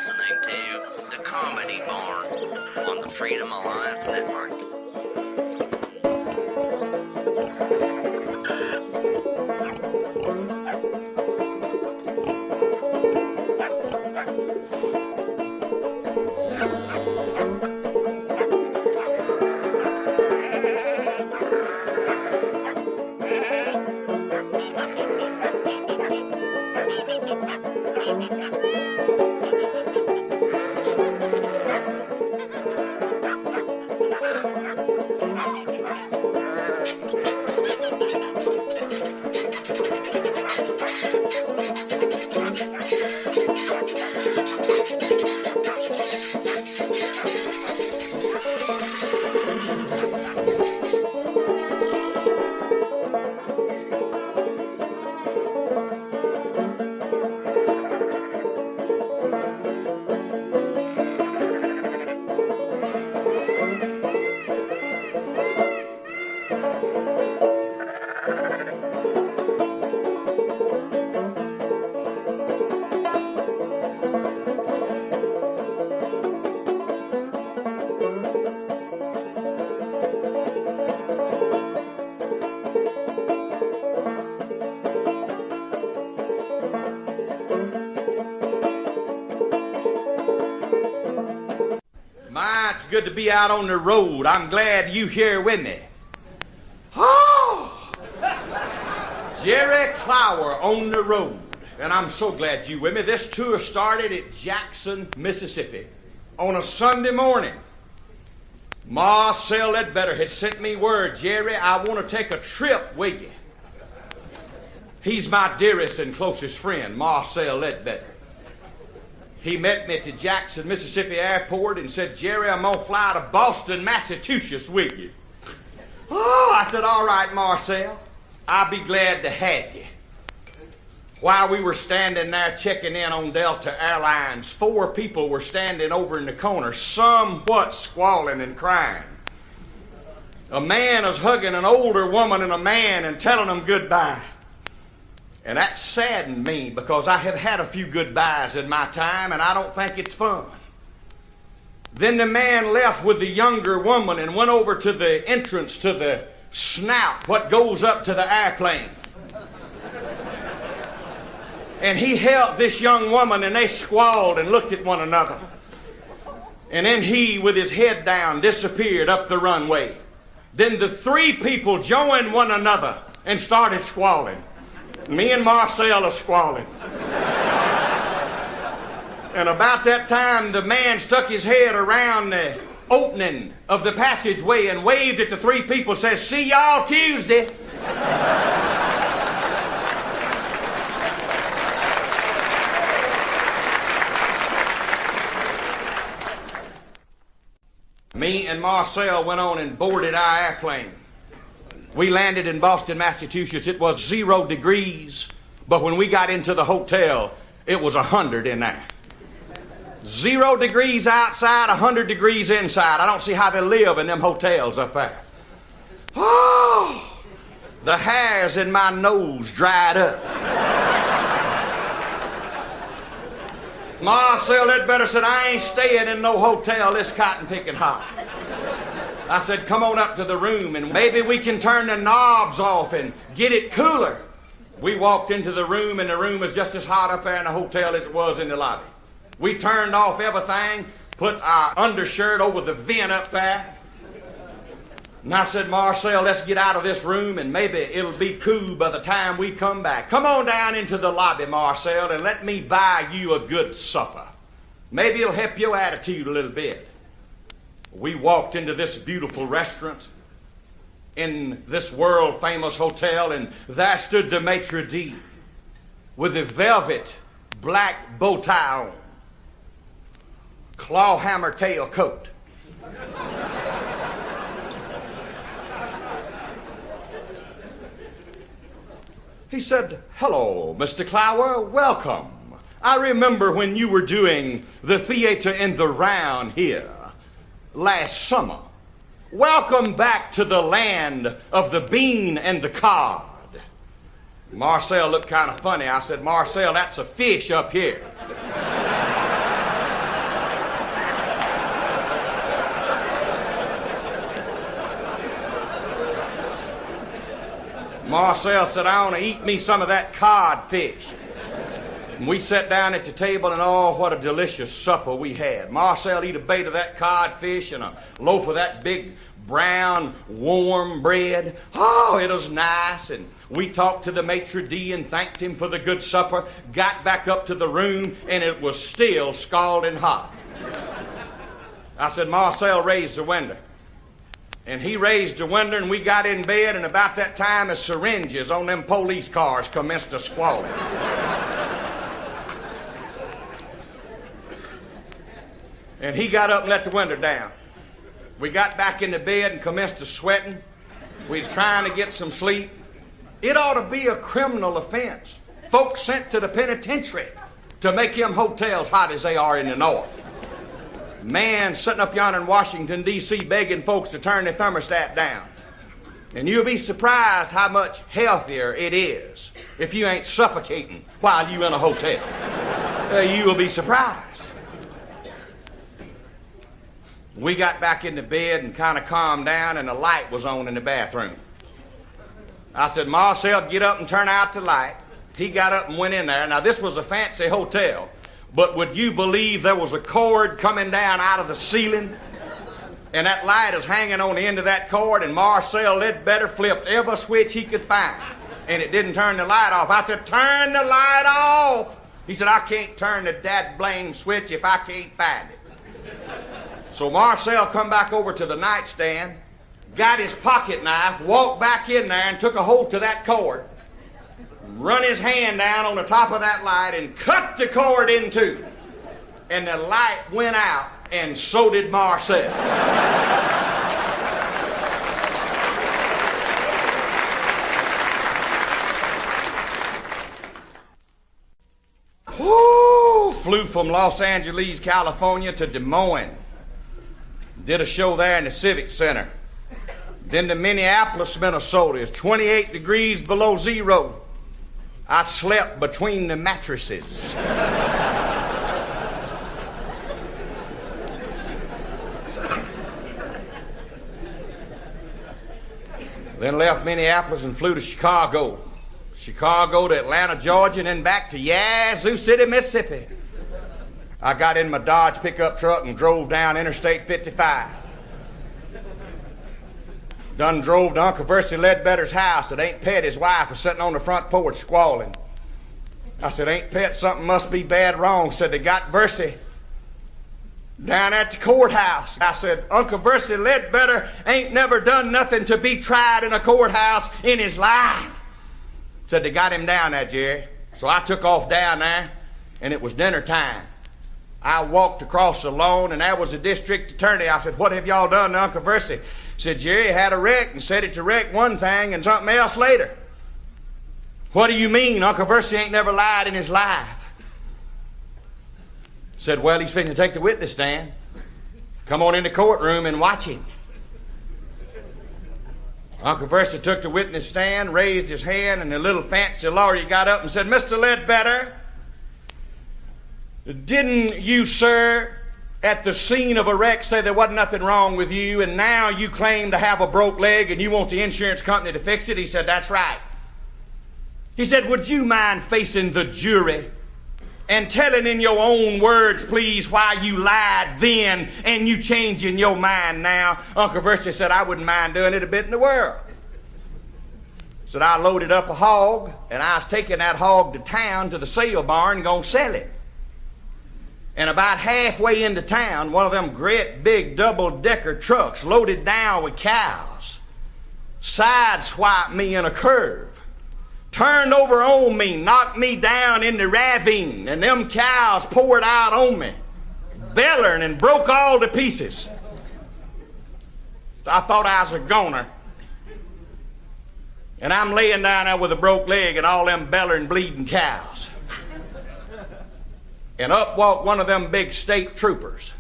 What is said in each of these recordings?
listening to The Comedy Barn on the Freedom Alliance Network. It's good to be out on the road. I'm glad you here with me. Oh! Jerry Clower on the road. And I'm so glad you with me. This tour started at Jackson, Mississippi on a Sunday morning. Marcel Ledbetter had sent me word, Jerry, I want to take a trip with you. He's my dearest and closest friend, Marcel Ledbetter. He met me at the Jackson, Mississippi airport and said, Jerry, I'm going to fly to Boston, Massachusetts with you. Oh, I said, all right, Marcel, I'll be glad to have you. While we were standing there checking in on Delta Airlines, 4 people were standing over in the corner, somewhat squalling and crying. A man was hugging an older woman and a man and telling them goodbye. And that saddened me because I have had a few goodbyes in my time and I don't think it's fun. Then the man left with the younger woman and went over to the entrance to the snout, what goes up to the airplane. And he held this young woman and they squalled and looked at one another. And then he, with his head down, disappeared up the runway. Then the 3 people joined one another and started squalling. Me and Marcel are squalling. And about that time, the man stuck his head around the opening of the passageway and waved at the 3 people, says, see y'all Tuesday. Me and Marcel went on and boarded our airplane. We landed in Boston, Massachusetts. It was 0 degrees, but when we got into the hotel, it was 100 in there. 0 degrees outside, 100 degrees inside. I don't see how they live in them hotels up there. Oh, the hairs in my nose dried up. Marcel Ledbetter said, I ain't staying in no hotel this cotton picking hot. I said, come on up to the room and maybe we can turn the knobs off and get it cooler. We walked into the room and the room was just as hot up there in the hotel as it was in the lobby. We turned off everything, put our undershirt over the vent up there. And I said, Marcel, let's get out of this room and maybe it'll be cool by the time we come back. Come on down into the lobby, Marcel, and let me buy you a good supper. Maybe it'll help your attitude a little bit. We walked into this beautiful restaurant in this world-famous hotel, and there stood the maitre d' with a velvet black bow tie on, claw hammer tail coat. He said, hello, Mr. Clower, welcome. I remember when you were doing the theater in the round here last summer. Welcome back to the land of the bean and the cod. Marcel looked kind of funny. I said, Marcel, that's a fish up here. Marcel said, I want to eat me some of that codfish. And we sat down at the table, and oh, what a delicious supper we had. Marcel eat a bait of that codfish and a loaf of that big brown warm bread. Oh, it was nice. And we talked to the maitre d' and thanked him for the good supper, got back up to the room, and it was still scalding hot. I said, Marcel, raise the window. And he raised the window, and we got in bed, and about that time the syringes on them police cars commenced to squall. And he got up and let the window down. We got back into bed and commenced to sweating. We was trying to get some sleep. It ought to be a criminal offense. Folks sent to the penitentiary to make them hotels hot as they are in the north. Man sitting up yonder in Washington, D.C. begging folks to turn their thermostat down. And you'll be surprised how much healthier it is if you ain't suffocating while you in a hotel. You will be surprised. We got back into bed and kind of calmed down, and the light was on in the bathroom. I said, Marcel, get up and turn out the light. He got up and went in there. Now, this was a fancy hotel, but would you believe there was a cord coming down out of the ceiling? And that light is hanging on the end of that cord, and Marcel Ledbetter flipped every switch he could find, and it didn't turn the light off. I said, turn the light off. He said, I can't turn the dad-blame switch if I can't find it. So Marcel come back over to the nightstand, got his pocket knife, walked back in there and took a hold to that cord, run his hand down on the top of that light and cut the cord in two. And the light went out, and so did Marcel. Woo! Flew from Los Angeles, California to Des Moines. Did a show there in the Civic Center. Then to Minneapolis, Minnesota. It's 28 degrees below zero. I slept between the mattresses. Then left Minneapolis and flew to Chicago. Chicago to Atlanta, Georgia, and then back to Yazoo City, Mississippi. I got in my Dodge pickup truck and drove down Interstate 55. Done drove to Uncle Versi Ledbetter's house that Aunt Pet, his wife, was sitting on the front porch squalling. I said, Aunt Pet, something must be bad wrong. Said, they got Versi down at the courthouse. I said, Uncle Versi Ledbetter ain't never done nothing to be tried in a courthouse in his life. Said, they got him down there, Jerry. So I took off down there, and it was dinner time. I walked across the lawn, and there was the district attorney. I said, what have y'all done to Uncle Versi? Said, Jerry had a wreck and said it to wreck one thing and something else later. What do you mean? Uncle Versi ain't never lied in his life. Said, well, he's fixing to take the witness stand. Come on in the courtroom and watch him. Uncle Versi took the witness stand, raised his hand, and the little fancy lawyer got up and said, Mr. Ledbetter, didn't you, sir, at the scene of a wreck say there wasn't nothing wrong with you, and now you claim to have a broke leg and you want the insurance company to fix it? He said, that's right. He said, would you mind facing the jury and telling in your own words, please, why you lied then and you changing your mind now? Uncle Versi said, I wouldn't mind doing it a bit in the world. Said, I loaded up a hog, and I was taking that hog to town to the sale barn and going to sell it. And about halfway into town, one of them great big double-decker trucks loaded down with cows sideswiped me in a curve, turned over on me, knocked me down in the ravine, and them cows poured out on me, bellowing and broke all to pieces. I thought I was a goner. And I'm laying down there with a broke leg and all them bellowing, bleeding cows. And up walked one of them big state troopers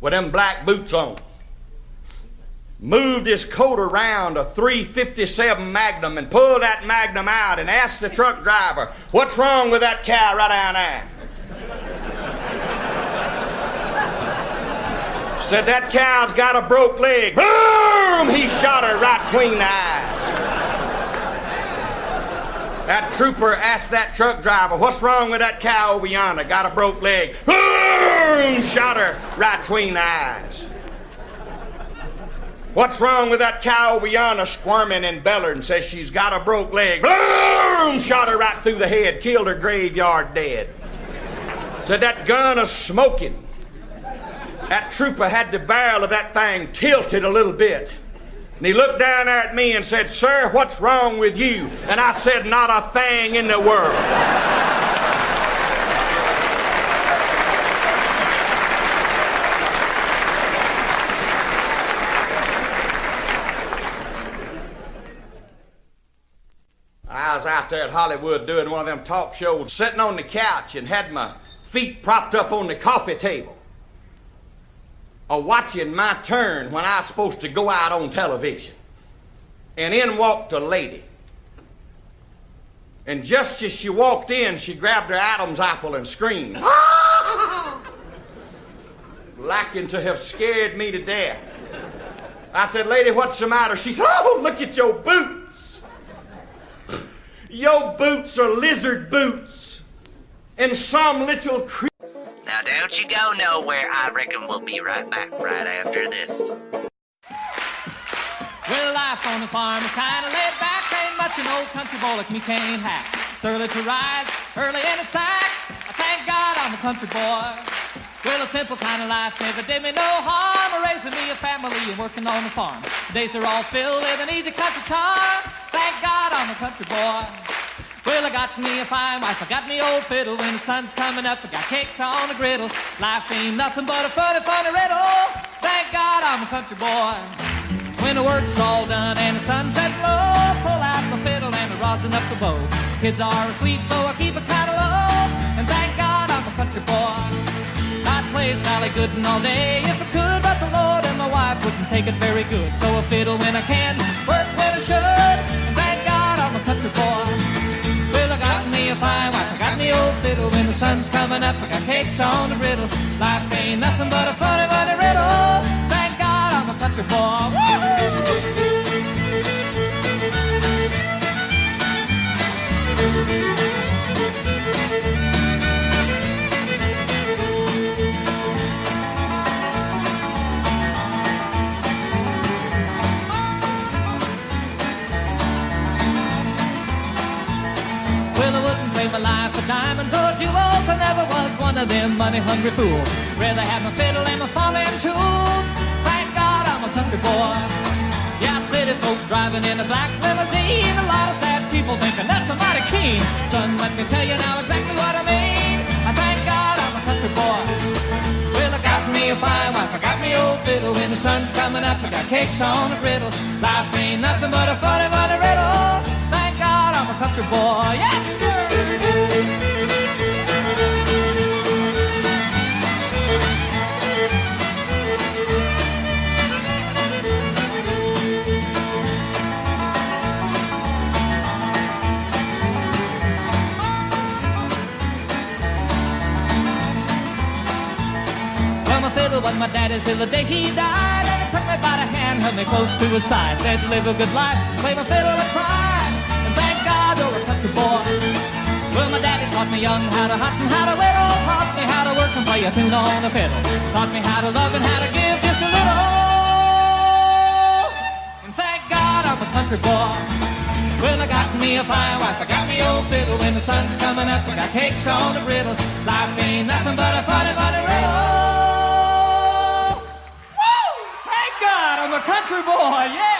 with them black boots on. Moved his coat around a .357 Magnum and pulled that Magnum out and asked the truck driver, what's wrong with that cow right down there? Said, that cow's got a broke leg. Boom! He shot her right between the eyes. That trooper asked that truck driver, "What's wrong with that cow over yonder? Got a broke leg." Boom! Shot her right between the eyes. "What's wrong with that cow over yonder?" Squirming and bellering, says she's got a broke leg. Boom! Shot her right through the head, killed her graveyard dead. Said that gun is smoking. That trooper had the barrel of that thing tilted a little bit. And he looked down there at me and said, "Sir, what's wrong with you?" And I said, "Not a thing in the world." I was out there at Hollywood doing one of them talk shows, sitting on the couch and had my feet propped up on the coffee table, watching my turn when I was supposed to go out on television. And in walked a lady. And just as she walked in, she grabbed her Adam's apple and screamed, "Ah!" Lacking to have scared me to death. I said, "Lady, what's the matter?" She said, "Oh, look at your boots. Your boots are lizard boots. And some little Now don't you go nowhere. I reckon we'll be right back right after this. Well, life on the farm is kind of laid back. Ain't much an old country boy like me can't hack. It's early to rise, early in the sack. I thank God I'm a country boy. Well, a simple kind of life never did me no harm. Raising me a family and working on the farm. The days are all filled with an easy country charm. Thank God I'm a country boy. Well, I got me a fine wife, I got me old fiddle. When the sun's coming up, I got cakes on the griddle. Life ain't nothing but a funny, funny riddle. Thank God I'm a country boy. When the work's all done and the sunset low, pull out the fiddle and I rosin up the bow. Kids are asleep, so I keep it kind of low. And thank God I'm a country boy. I'd play Sally Gooden all day if I could, but the Lord and my wife wouldn't take it very good. So I fiddle when I can, work when I should. And thank God I'm a country boy. Well, I got me a fine wife, I got me old fiddle. When the sun's coming up, I got cakes on the griddle. Life ain't nothing but a funny, funny riddle. Thank God I'm a country boy. Woo-hoo! My life for diamonds or jewels, I never was one of them money-hungry fools. Rather have my fiddle and my farming tools. Thank God I'm a country boy. Yeah, city folk driving in a black limousine. A lot of sad people thinking that's a mighty keen. Son, let me tell you now exactly what I mean. I thank God I'm a country boy. Well, I got me a fine wife, I got me old fiddle. When the sun's coming up, I got cakes on the griddle. Life ain't nothing but a funny, funny riddle. Thank God I'm a country boy. Yes, sir. Fiddle was my daddy's till the day he died. And he took me by the hand, held me close to his side. Said, live a good life, play my fiddle and cry. And thank God you're a country boy. Well, my daddy taught me young how to hunt and how to whittle. Taught me how to work and play a tune on the fiddle. Taught me how to love and how to give just a little. And thank God I'm a country boy. Well, I got me a fine wife, I got me old fiddle. When the sun's coming up, I got cakes on the griddle. Life ain't nothing but a funny, funny riddle. I'm a country boy, yeah!